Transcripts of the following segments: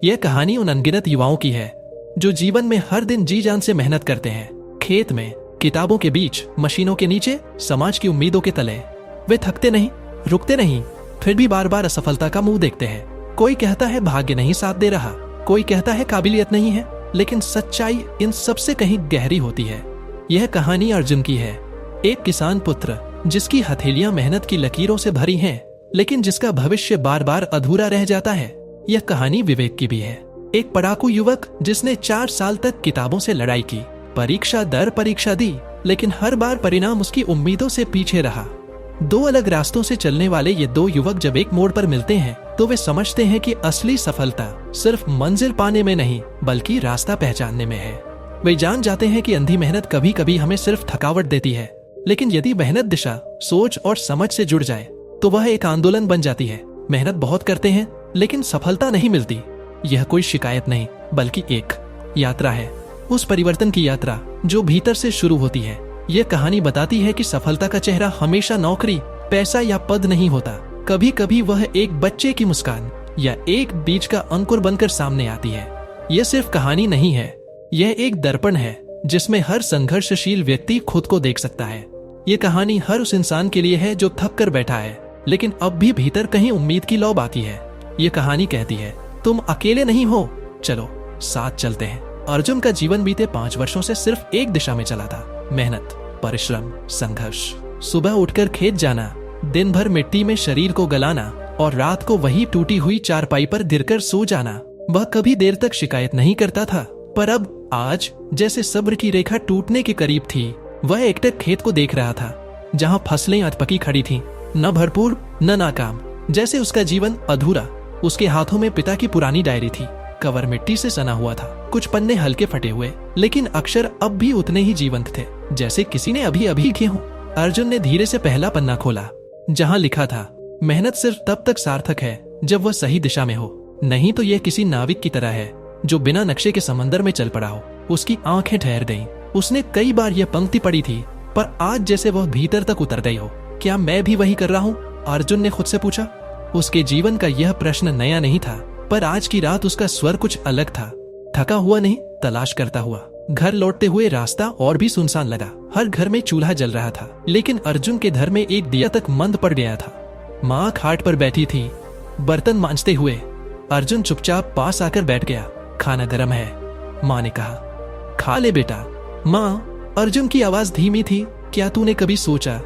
यह कहानी उन अनगिनत युवाओं की है जो जीवन में हर दिन जी जान से मेहनत करते हैं। खेत में, किताबों के बीच, मशीनों के नीचे, समाज की उम्मीदों के तले। वे थकते नहीं, रुकते नहीं, फिर भी बार बार असफलता का मुंह देखते हैं। कोई कहता है भाग्य नहीं साथ दे रहा, कोई कहता है काबिलियत नहीं है, लेकिन सच्चाई इन सबसे कहीं गहरी होती है। यह कहानी अर्जुन की है, एक किसान पुत्र जिसकी हथेलियां मेहनत की लकीरों से भरी हैं, लेकिन जिसका भविष्य बार बार अधूरा रह जाता है। यह कहानी विवेक की भी है, एक पढ़ाकू युवक जिसने 4 साल तक किताबों से लड़ाई की, परीक्षा दर परीक्षा दी, लेकिन हर बार परिणाम उसकी उम्मीदों से पीछे रहा। 2 अलग रास्तों से चलने वाले ये 2 युवक जब एक मोड़ पर मिलते हैं तो वे समझते हैं कि असली सफलता सिर्फ मंजिल पाने में नहीं बल्कि रास्ता पहचानने में है। वे जान जाते हैं कि अंधी मेहनत कभी कभी हमें सिर्फ थकावट देती है, लेकिन यदि मेहनत दिशा, सोच और समझ से जुड़ जाए तो वह एक आंदोलन बन जाती है। मेहनत बहुत करते हैं लेकिन सफलता नहीं मिलती। यह कोई शिकायत नहीं बल्कि एक यात्रा है, उस परिवर्तन की यात्रा जो भीतर से शुरू होती है। यह कहानी बताती है कि सफलता का चेहरा हमेशा नौकरी, पैसा या पद नहीं होता। कभी कभी वह एक बच्चे की मुस्कान या एक बीज का अंकुर बनकर सामने आती है। यह सिर्फ कहानी नहीं है, यह एक दर्पण है जिसमें हर संघर्षशील व्यक्ति खुद को देख सकता है। यह कहानी हर उस इंसान के लिए है जो थक कर बैठा है लेकिन अब भी भीतर कहीं उम्मीद की लौ आती है। यह कहानी कहती है तुम अकेले नहीं हो, चलो साथ चलते हैं। अर्जुन का जीवन बीते 5 वर्षों से सिर्फ एक दिशा में चला था, मेहनत, परिश्रम, संघर्ष। सुबह उठकर खेत जाना, दिन भर मिट्टी में शरीर को गलाना और रात को वही टूटी हुई चारपाई पर गिरकर सो जाना। वह कभी देर तक शिकायत नहीं करता था, पर अब आज जैसे सब्र की रेखा टूटने के करीब थी। वह एकटक खेत को देख रहा था जहां फसलें अधपकी खड़ी थीं, न भरपूर न नाकाम, जैसे उसका जीवन अधूरा। उसके हाथों में पिता की पुरानी डायरी थी, कवर मिट्टी से सना हुआ था, कुछ पन्ने हल्के फटे हुए, लेकिन अक्षर अब भी उतने ही जीवंत थे जैसे किसी ने अभी अभी लिखे हों। अर्जुन ने धीरे से पहला पन्ना खोला जहां लिखा था, मेहनत सिर्फ तब तक सार्थक है जब वह सही दिशा में हो, नहीं तो यह किसी नाविक की तरह है जो बिना नक्शे के समंदर में चल पड़ा हो। उसकी आंखें ठहर गईं। उसने कई बार यह पंक्ति पढ़ी थी, पर आज जैसे वह भीतर तक उतर गई हो। क्या मैं भी वही कर रहा हूँ? अर्जुन ने खुद से पूछा। उसके जीवन का यह प्रश्न नया नहीं था, पर आज की रात उसका स्वर कुछ अलग था। थका हुआ नहीं, तलाश करता हुआ। घर लौटते हुए रास्ता और भी सुनसान लगा। हर घर में चूल्हा जल रहा था, लेकिन अर्जुन के घर में एक दिया तक मंद पड़ गया था। माँ खाट पर बैठी थी, बर्तन मांजते हुए। अर्जुन चुपचाप पास आकर बैठ गया। खाना गर्म है, माँ ने कहा, खा ले बेटा। माँ, अर्जुन की आवाज धीमी थी। क्या तूने कभी सोचा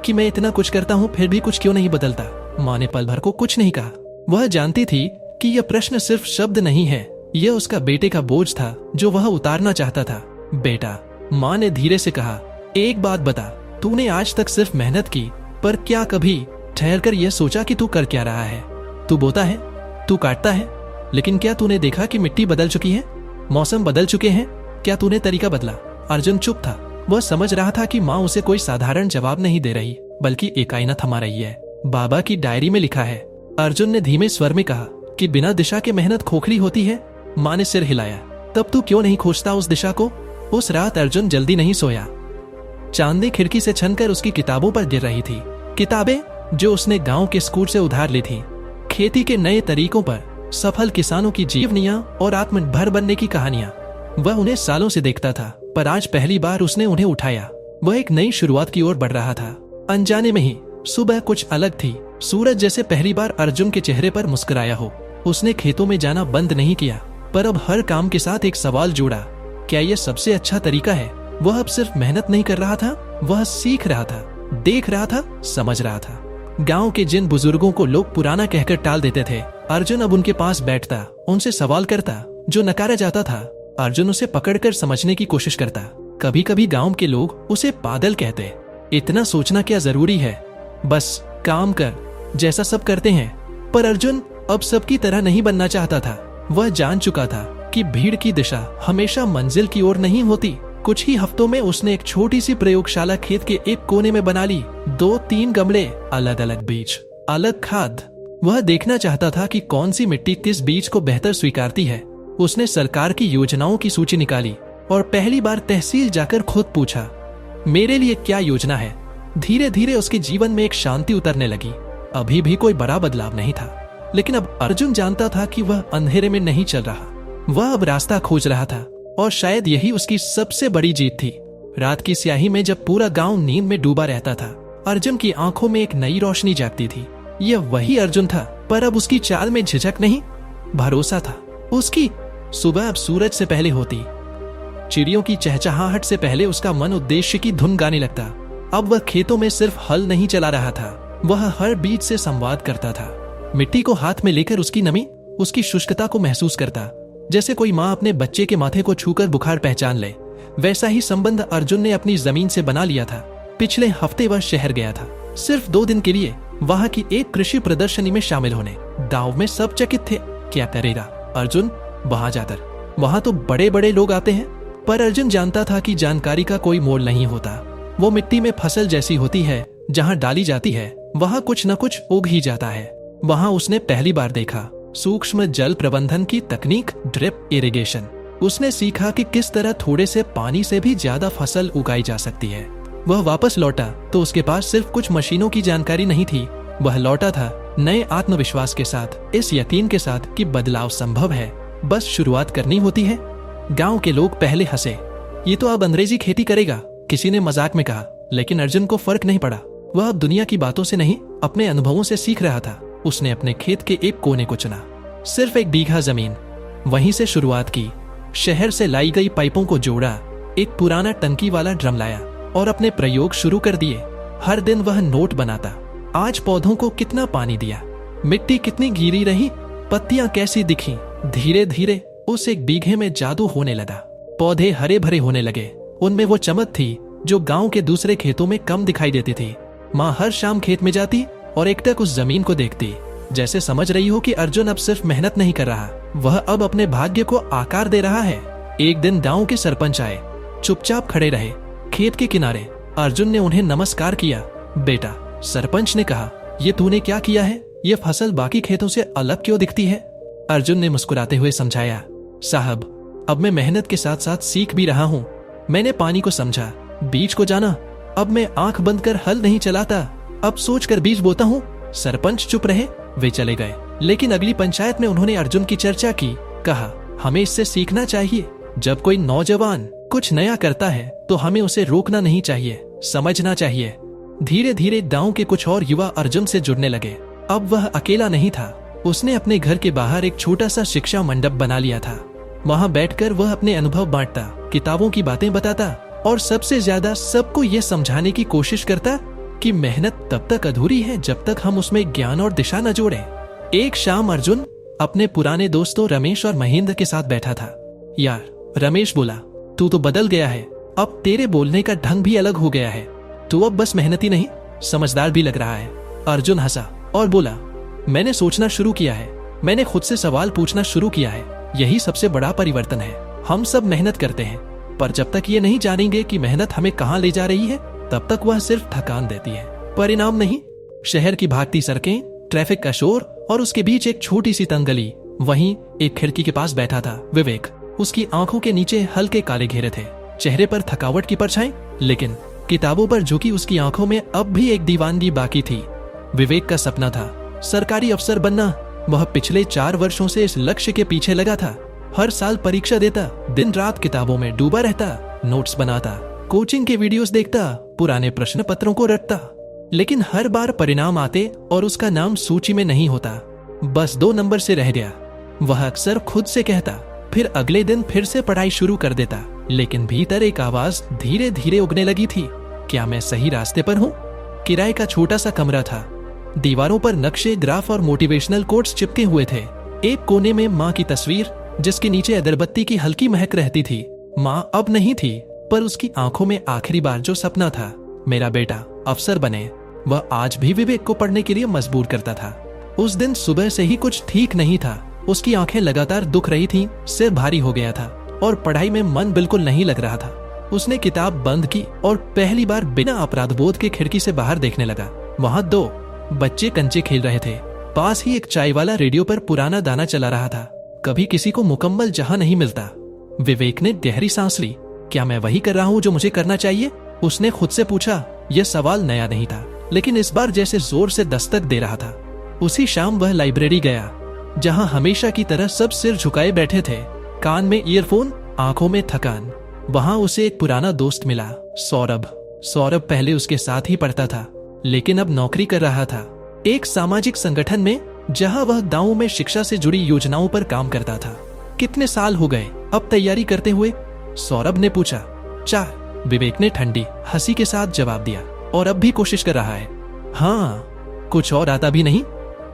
कि मैं इतना कुछ करता हूँ फिर भी कुछ क्यों नहीं बदलता? माँ ने पल भर को कुछ नहीं कहा। वह जानती थी कि यह प्रश्न सिर्फ शब्द नहीं है, यह उसका बेटे का बोझ था जो वह उतारना चाहता था। बेटा, माँ ने धीरे से कहा, एक बात बता, तूने आज तक सिर्फ मेहनत की, पर क्या कभी ठहर कर यह सोचा कि तू कर क्या रहा है? तू बोता है, तू काटता है, लेकिन क्या तूने देखा कि मिट्टी बदल चुकी है, मौसम बदल चुके हैं? क्या तूने तरीका बदला? अर्जुन चुप था। वह समझ रहा था कि माँ उसे कोई साधारण जवाब नहीं दे रही, बल्कि एक आईना थमा रही है। बाबा की डायरी में लिखा है, अर्जुन ने धीमे स्वर में कहा, कि बिना दिशा के मेहनत खोखली होती है। माँ ने सिर हिलाया। तब तू क्यों नहीं खोजता उस दिशा को? उस रात अर्जुन जल्दी नहीं सोया। चांदनी खिड़की से छनकर उसकी किताबों पर गिर रही थी। किताबें जो उसने गांव के स्कूल से उधार ली थी, खेती के नए तरीकों पर, सफल किसानों की जीवनियां और आत्मनिर्भर बनने की कहानियां। वह उन्हें सालों से देखता था, पर आज पहली बार उसने उन्हें उठाया। वह एक नई शुरुआत की ओर बढ़ रहा था। अनजाने में ही सुबह कुछ अलग थी। सूरज जैसे पहली बार अर्जुन के चेहरे पर मुस्कुराया हो। उसने खेतों में जाना बंद नहीं किया, पर अब हर काम के साथ एक सवाल जोड़ा, क्या यह सबसे अच्छा तरीका है? वह अब सिर्फ मेहनत नहीं कर रहा था, वह सीख रहा था, देख रहा था, समझ रहा था। गांव के जिन बुजुर्गों को लोग पुराना कहकर टाल देते थे, अर्जुन अब उनके पास बैठता, उनसे सवाल करता। जो नकारा जाता था, अर्जुन उसे पकड़कर समझने की कोशिश करता। कभी कभी गांव के लोग उसे पागल कहते, इतना सोचना क्या जरूरी है, बस काम कर जैसा सब करते हैं। पर अर्जुन अब सबकी तरह नहीं बनना चाहता था। वह जान चुका था कि भीड़ की दिशा हमेशा मंजिल की ओर नहीं होती। कुछ ही हफ्तों में उसने एक छोटी सी प्रयोगशाला खेत के एक कोने में बना ली। 2-3 गमले, अलग अलग बीज, अलग खाद। वह देखना चाहता था कि कौन सी मिट्टी किस बीज को बेहतर स्वीकारती है। उसने सरकार की योजनाओं की सूची निकाली और पहली बार तहसील जाकर खुद पूछा, मेरे लिए क्या योजना है? धीरे धीरे उसके जीवन में एक शांति उतरने लगी। अभी भी कोई बड़ा बदलाव नहीं था, लेकिन अब अर्जुन जानता था कि वह अंधेरे में नहीं चल रहा, वह अब रास्ता खोज रहा था और शायद यही उसकी सबसे बड़ी जीत थी। रात की स्याही में जब पूरा गांव नींद में डूबा रहता था, अर्जुन की आंखों में एक नई रोशनी जागती थी। यह वही अर्जुन था, पर अब उसकी चाल में झिझक नहीं, भरोसा था। उसकी सुबह अब सूरज से पहले होती, चिड़ियों की चहचहाहट से पहले उसका मन उद्देश्य की धुन गाने लगता। अब वह खेतों में सिर्फ हल नहीं चला रहा था, वह हर बीज से संवाद करता था। मिट्टी को हाथ में लेकर उसकी नमी, उसकी शुष्कता को महसूस करता। जैसे कोई माँ अपने बच्चे के माथे को छूकर बुखार पहचान ले, वैसा ही संबंध अर्जुन ने अपनी जमीन से बना लिया था। पिछले हफ्ते वह शहर गया था, सिर्फ 2 दिन के लिए, वहां की एक कृषि प्रदर्शनी में शामिल होने। गांव में सब चकित थे, क्या करेगा अर्जुन वहां जाकर? वहां तो बड़े बड़े लोग आते हैं, पर अर्जुन जानता था कि जानकारी का कोई मोल नहीं होता। वो मिट्टी में फसल जैसी होती है, जहां डाली जाती है वहां कुछ न कुछ उग ही जाता है। वहां उसने पहली बार देखा सूक्ष्म जल प्रबंधन की तकनीक, ड्रिप इरिगेशन। उसने सीखा कि किस तरह थोड़े से पानी से भी ज्यादा फसल उगाई जा सकती है। वह वापस लौटा तो उसके पास सिर्फ कुछ मशीनों की जानकारी नहीं थी, वह लौटा था नए आत्मविश्वास के साथ, इस यकीन के साथ कि बदलाव संभव है, बस शुरुआत करनी होती है। गांव के लोग पहले हंसे, ये तो अब अंग्रेजी खेती करेगा, किसी ने मजाक में कहा, लेकिन अर्जुन को फर्क नहीं पड़ा। वह अब दुनिया की बातों से नहीं, अपने अनुभवों से सीख रहा था। उसने अपने खेत के एक कोने को चुना, सिर्फ 1 बीघा जमीन, वहीं से शुरुआत की। शहर से लाई गई पाइपों को जोड़ा, एक पुराना टंकी वाला ड्रम लाया और अपने प्रयोग शुरू कर दिए। हर दिन वह नोट बनाता, आज पौधों को कितना पानी दिया, मिट्टी कितनी गीली रही, पत्तियां कैसी दिखी। धीरे धीरे उस 1 बीघे में जादू होने लगा। पौधे हरे भरे होने लगे, उनमें वो चमक थी जो गांव के दूसरे खेतों में कम दिखाई देती थी। माँ हर शाम खेत में जाती और एकटक उस जमीन को देखती, जैसे समझ रही हो कि अर्जुन अब सिर्फ मेहनत नहीं कर रहा, वह अब अपने भाग्य को आकार दे रहा है। एक दिन गांव के सरपंच आए, चुपचाप खड़े रहे खेत के किनारे। अर्जुन ने उन्हें नमस्कार किया। बेटा, सरपंच ने कहा, ये तूने क्या किया है? ये फसल बाकी खेतों से अलग क्यों दिखती है? अर्जुन ने मुस्कुराते हुए समझाया, साहब, अब मैं मेहनत के साथ साथ सीख भी रहा हूँ। मैंने पानी को समझा, बीज को जाना। अब मैं आंख बंद कर हल नहीं चलाता, अब सोच कर बीज बोता हूँ। सरपंच चुप रहे, वे चले गए। लेकिन अगली पंचायत में उन्होंने अर्जुन की चर्चा की, कहा, हमें इससे सीखना चाहिए। जब कोई नौजवान कुछ नया करता है तो हमें उसे रोकना नहीं चाहिए, समझना चाहिए। धीरे धीरे गांव के कुछ और युवा अर्जुन से जुड़ने लगे। अब वह अकेला नहीं था, उसने अपने घर के बाहर एक छोटा सा शिक्षा मंडप बना लिया था। वहां बैठकर वह अपने अनुभव बांटता, किताबों की बातें बताता और सबसे ज्यादा सबको यह समझाने की कोशिश करता कि मेहनत तब तक अधूरी है जब तक हम उसमें ज्ञान और दिशा न जोड़ें। एक शाम अर्जुन अपने पुराने दोस्तों रमेश और महेंद्र के साथ बैठा था। यार, रमेश बोला, तू तो बदल गया है, अब तेरे बोलने का ढंग भी अलग हो गया है। तू अब बस मेहनती नहीं, समझदार भी लग रहा है। अर्जुन हंसा और बोला, मैंने सोचना शुरू किया है, मैंने खुद से सवाल पूछना शुरू किया है। यही सबसे बड़ा परिवर्तन है। हम सब मेहनत करते हैं, पर जब तक ये नहीं जानेंगे कि मेहनत हमें कहाँ ले जा रही है, तब तक वह सिर्फ थकान देती है, परिणाम नहीं। शहर की भागती सड़कें, ट्रैफिक का शोर और उसके बीच एक छोटी सी तंग गली। वहीं एक खिड़की के पास बैठा था विवेक। उसकी आंखों के नीचे हल्के काले घेरे थे, चेहरे पर थकावट की परछाई, लेकिन किताबों पर झुकी उसकी आंखों में अब भी एक दीवानगी बाकी थी। विवेक का सपना था सरकारी अफसर बनना। वह पिछले 4 वर्षों से इस लक्ष्य के पीछे लगा था। हर साल परीक्षा देता, दिन रात किताबों में डूबा रहता, नोट्स बनाता, कोचिंग के वीडियोस देखता, पुराने प्रश्न पत्रों को रटता। लेकिन हर बार परिणाम आते और उसका नाम सूची में नहीं होता, बस 2 नंबर से रह गया। वह अक्सर खुद से कहता, फिर अगले दिन फिर से पढ़ाई शुरू कर देता। लेकिन भीतर एक आवाज धीरे धीरे उगने लगी थी, क्या मैं सही रास्ते पर हूँ? किराए का छोटा सा कमरा था, दीवारों पर नक्शे, ग्राफ और मोटिवेशनल कोट्स चिपके हुए थे। एक कोने में माँ की तस्वीर, जिसके नीचे अगरबत्ती की हल्की महक रहती थी। माँ अब नहीं थी, पर उसकी आंखों में आखिरी बार जो सपना था, मेरा बेटा अफसर बने, वह आज भी विवेक को पढ़ने के लिए मजबूर करता था। उस दिन सुबह से ही कुछ ठीक नहीं था। उसकी आंखें लगातार दुख रही थीं, सिर भारी हो गया था और पढ़ाई में मन बिल्कुल नहीं लग रहा था। उसने किताब बंद की और पहली बार बिना अपराध बोध के खिड़की से बाहर देखने लगा। वहां 2 बच्चे कंचे खेल रहे थे। पास ही एक चाय वाला रेडियो पर पुराना गाना चला रहा था, कभी किसी को मुकम्मल जहां नहीं मिलता। विवेक ने गहरी सांस ली, क्या मैं वही कर रहा हूं जो मुझे करना चाहिए? उसने खुद से पूछा। यह सवाल नया नहीं था, लेकिन इस बार जैसे जोर से दस्तक दे रहा था। उसी शाम वह लाइब्रेरी गया, जहां हमेशा की तरह सब सिर झुकाए बैठे थे, कान में ईयरफोन, आंखों में थकान। वहां उसे एक पुराना दोस्त मिला, सौरभ। सौरभ पहले उसके साथ ही पढ़ता था, लेकिन अब नौकरी कर रहा था एक सामाजिक संगठन में, जहां वह गांव में शिक्षा से जुड़ी योजनाओं पर काम करता था। कितने साल हो गए अब तैयारी करते हुए? सौरभ ने पूछा। 4। विवेक ने ठंडी हंसी के साथ जवाब दिया। और अब भी कोशिश कर रहा है? हाँ। कुछ और आता भी नहीं?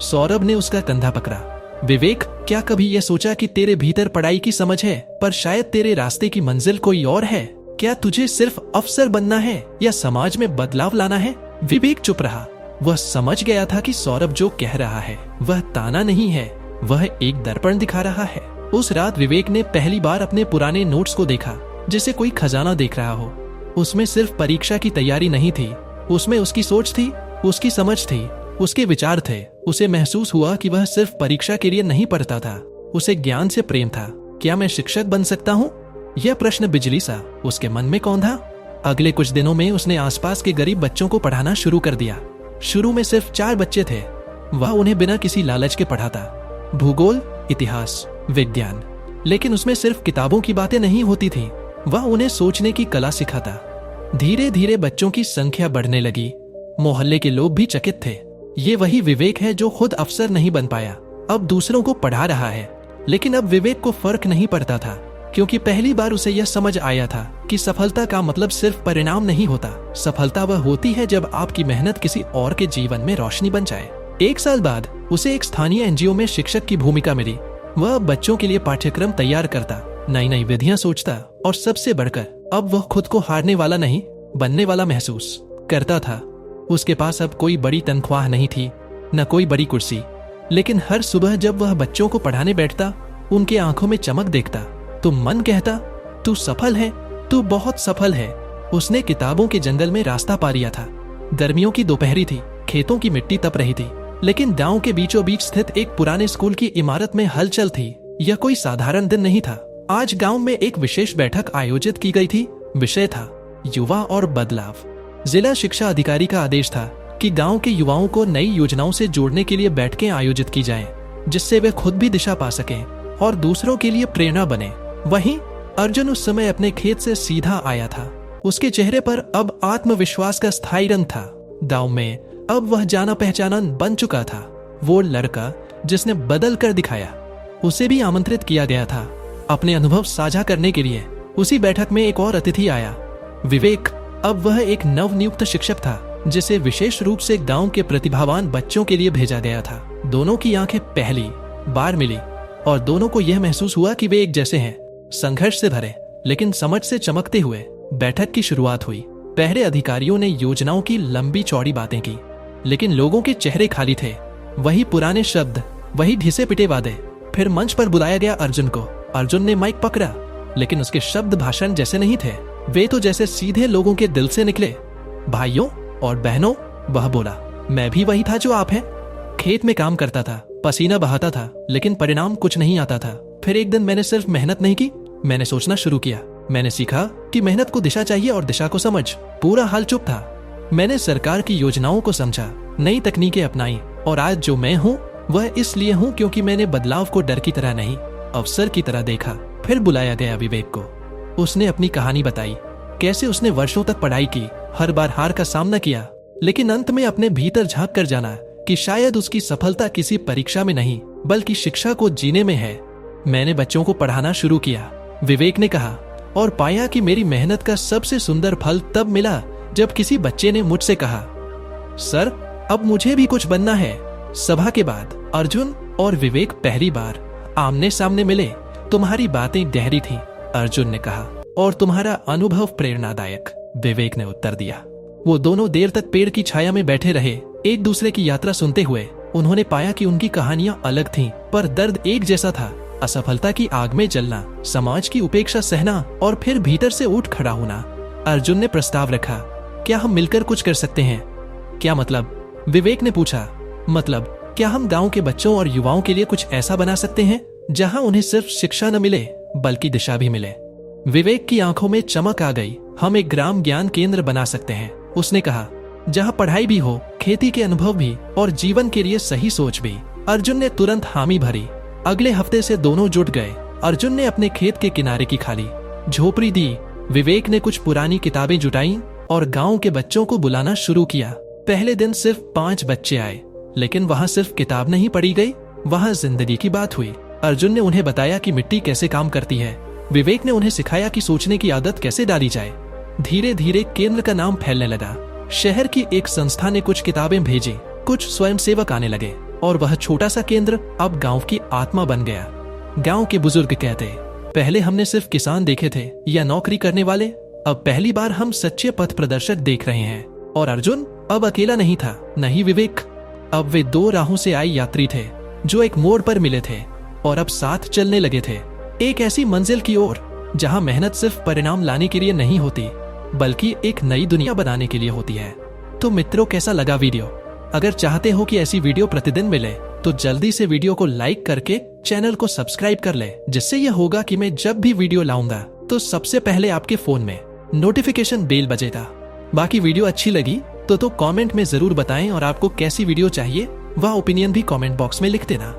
सौरभ ने उसका कंधा पकड़ा। विवेक, क्या कभी यह सोचा कि तेरे भीतर पढ़ाई की समझ है, पर शायद तेरे रास्ते की मंजिल कोई और है? क्या तुझे सिर्फ अफसर बनना है या समाज में बदलाव लाना है? विवेक चुप रहा। वह समझ गया था कि सौरभ जो कह रहा है वह ताना नहीं है, वह एक दर्पण दिखा रहा है। उस रात विवेक ने पहली बार अपने पुराने नोट्स को देखा, जिसे कोई खजाना देख रहा हो। उसमें सिर्फ परीक्षा की तैयारी नहीं थी, उसमें उसकी सोच थी, उसकी समझ थी, उसके विचार थे। उसे महसूस हुआ कि वह सिर्फ परीक्षा के लिए नहीं पढ़ता था, उसे ज्ञान से प्रेम था। क्या मैं शिक्षक बन सकता हूँ? यह प्रश्न बिजली सा उसके मन में कौंधा। अगले कुछ दिनों में उसने आसपास के गरीब बच्चों को पढ़ाना शुरू कर दिया। शुरू में सिर्फ 4 बच्चे थे। वह उन्हें बिना किसी लालच के पढ़ाता, भूगोल, इतिहास, विज्ञान। लेकिन उसमें सिर्फ किताबों की बातें नहीं होती थी, वह उन्हें सोचने की कला सिखाता। धीरे धीरे बच्चों की संख्या बढ़ने लगी। मोहल्ले के लोग भी चकित थे। ये वही विवेक है जो खुद अफसर नहीं बन पाया, अब दूसरों को पढ़ा रहा है। लेकिन अब विवेक को फर्क नहीं पड़ता था, क्योंकि पहली बार उसे यह समझ आया था कि सफलता का मतलब सिर्फ परिणाम नहीं होता। सफलता वह होती है जब आपकी मेहनत किसी और के जीवन में रोशनी बन जाए। 1 साल बाद उसे एक स्थानीय एनजीओ में शिक्षक की भूमिका मिली। वह बच्चों के लिए पाठ्यक्रम तैयार करता, नई नई विधियां सोचता, और सबसे बढ़कर अब वह खुद को हारने वाला नहीं, बनने वाला महसूस करता था। उसके पास अब कोई बड़ी तनख्वाह नहीं थी, न कोई बड़ी कुर्सी, लेकिन हर सुबह जब वह बच्चों को पढ़ाने बैठता, उनके आंखों में चमक देखता तो मन कहता, तू सफल है, तू बहुत सफल है। उसने किताबों के जंगल में रास्ता पा लिया था। गर्मियों की दोपहरी थी, खेतों की मिट्टी तप रही थी, लेकिन गांव के बीचों बीच स्थित एक पुराने स्कूल की इमारत में हलचल थी। यह कोई साधारण दिन नहीं था। आज गांव में एक विशेष बैठक आयोजित की गई थी। विषय था युवा और बदलाव। जिला शिक्षा अधिकारी का आदेश था कि गांव के युवाओं को नई योजनाओं से जोड़ने के लिए बैठकें आयोजित की जाएं, जिससे वे खुद भी दिशा पा सकें और दूसरों के लिए प्रेरणा बने। वहीं अर्जुन उस समय अपने खेत से सीधा आया था। उसके चेहरे पर अब आत्मविश्वास का स्थायी रंग था। गांव में अब वह जाना पहचाना बन चुका था, वो लड़का जिसने बदल कर दिखाया। उसे भी आमंत्रित किया गया था अपने अनुभव साझा करने के लिए। उसी बैठक में एक और अतिथि आया, विवेक। अब वह एक नवनियुक्त शिक्षक था, जिसे विशेष रूप से गांव के प्रतिभावान बच्चों के लिए भेजा गया था। दोनों की आंखें पहली बार मिली और दोनों को यह महसूस हुआ कि वे एक जैसे हैं। संघर्ष से भरे लेकिन समझ से चमकते हुए बैठक की शुरुआत हुई। पहले अधिकारियों ने योजनाओं की लंबी चौड़ी बातें की, लेकिन लोगों के चेहरे खाली थे। वही पुराने शब्द, वही ढिसे पिटे वादे। फिर मंच पर बुलाया गया अर्जुन को। अर्जुन ने माइक पकड़ा, लेकिन उसके शब्द भाषण जैसे नहीं थे, वे तो जैसे सीधे लोगों के दिल से निकले। भाइयों और बहनों, वह बोला, मैं भी वही था जो आप हैं। खेत में काम करता था, पसीना बहाता था, लेकिन परिणाम कुछ नहीं आता था। फिर एक दिन मैंने सिर्फ मेहनत नहीं की, मैंने सोचना शुरू किया। मैंने सीखा कि मेहनत को दिशा चाहिए और दिशा को समझ। पूरा हाल चुप था। मैंने सरकार की योजनाओं को समझा, नई तकनीकें अपनाई, और आज जो मैं हूँ वह इसलिए हूँ क्योंकि मैंने बदलाव को डर की तरह नहीं, अवसर की तरह देखा। फिर बुलाया गया विवेक को। उसने अपनी कहानी बताई, कैसे उसने वर्षों तक पढ़ाई की, हर बार हार का सामना किया, लेकिन अंत में अपने भीतर झांक कर जाना कि शायद उसकी सफलता किसी परीक्षा में नहीं, बल्कि शिक्षा को जीने में है। मैंने बच्चों को पढ़ाना शुरू किया, विवेक ने कहा, और पाया कि मेरी मेहनत का सबसे सुंदर फल तब मिला जब किसी बच्चे ने मुझसे कहा, सर अब मुझे भी कुछ बनना है। सभा के बाद अर्जुन और विवेक पहली बार आमने सामने मिले। तुम्हारी बातें गहरी थीं, अर्जुन ने कहा, और तुम्हारा अनुभव प्रेरणादायक, विवेक ने उत्तर दिया। वो दोनों देर तक पेड़ की छाया में बैठे रहे, एक दूसरे की यात्रा सुनते हुए। उन्होंने पाया कि उनकी कहानियां अलग थीं, पर दर्द एक जैसा था। असफलता की आग में जलना, समाज की उपेक्षा सहना, और फिर भीतर से उठ खड़ा होना। अर्जुन ने प्रस्ताव रखा, क्या हम मिलकर कुछ कर सकते हैं? क्या मतलब? विवेक ने पूछा। मतलब, क्या हम गांव के बच्चों और युवाओं के लिए कुछ ऐसा बना सकते हैं जहां उन्हें सिर्फ शिक्षा न मिले बल्कि दिशा भी मिले? विवेक की आंखों में चमक आ गई। हम एक ग्राम ज्ञान केंद्र बना सकते हैं, उसने कहा। जहाँ पढ़ाई भी हो, खेती के अनुभव भी और जीवन के लिए सही सोच भी। अर्जुन ने तुरंत हामी भरी। अगले हफ्ते से दोनों जुट गए। अर्जुन ने अपने खेत के किनारे की खाली झोपड़ी दी। विवेक ने कुछ पुरानी किताबें जुटाई और गांव के बच्चों को बुलाना शुरू किया। पहले दिन सिर्फ 5 बच्चे आए, लेकिन वहाँ सिर्फ किताब नहीं पढ़ी गई, वहाँ जिंदगी की बात हुई। अर्जुन ने उन्हें बताया कि मिट्टी कैसे काम करती है। विवेक ने उन्हें सिखाया कि सोचने की आदत कैसे डाली जाए। धीरे धीरे केंद्र का नाम फैलने लगा। शहर की एक संस्था ने कुछ किताबें भेजी, कुछ स्वयंसेवक आने लगे और वह छोटा सा केंद्र अब गांव की आत्मा बन गया। गांव के बुजुर्ग कहते, पहले हमने सिर्फ किसान देखे थे या नौकरी करने वाले, अब पहली बार हम सच्चे पथ प्रदर्शक देख रहे हैं। और अर्जुन अब अकेला नहीं था, नहीं विवेक। अब वे 2 राहों से आए यात्री थे जो एक मोड़ पर मिले थे और अब साथ चलने लगे थे, एक ऐसी मंजिल की ओर जहां मेहनत सिर्फ परिणाम लाने के लिए नहीं होती, बल्कि एक नई दुनिया बनाने के लिए होती है। तो मित्रों, कैसा लगा वीडियो? अगर चाहते हो कि ऐसी वीडियो प्रतिदिन मिले तो जल्दी से वीडियो को लाइक करके चैनल को सब्सक्राइब कर ले, जिससे यह होगा कि मैं जब भी वीडियो लाऊंगा तो सबसे पहले आपके फोन में नोटिफिकेशन बेल बजेगा। बाकी वीडियो अच्छी लगी तो कमेंट में जरूर बताएं और आपको कैसी वीडियो चाहिए वह ओपिनियन भी कमेंट बॉक्स में लिख देना।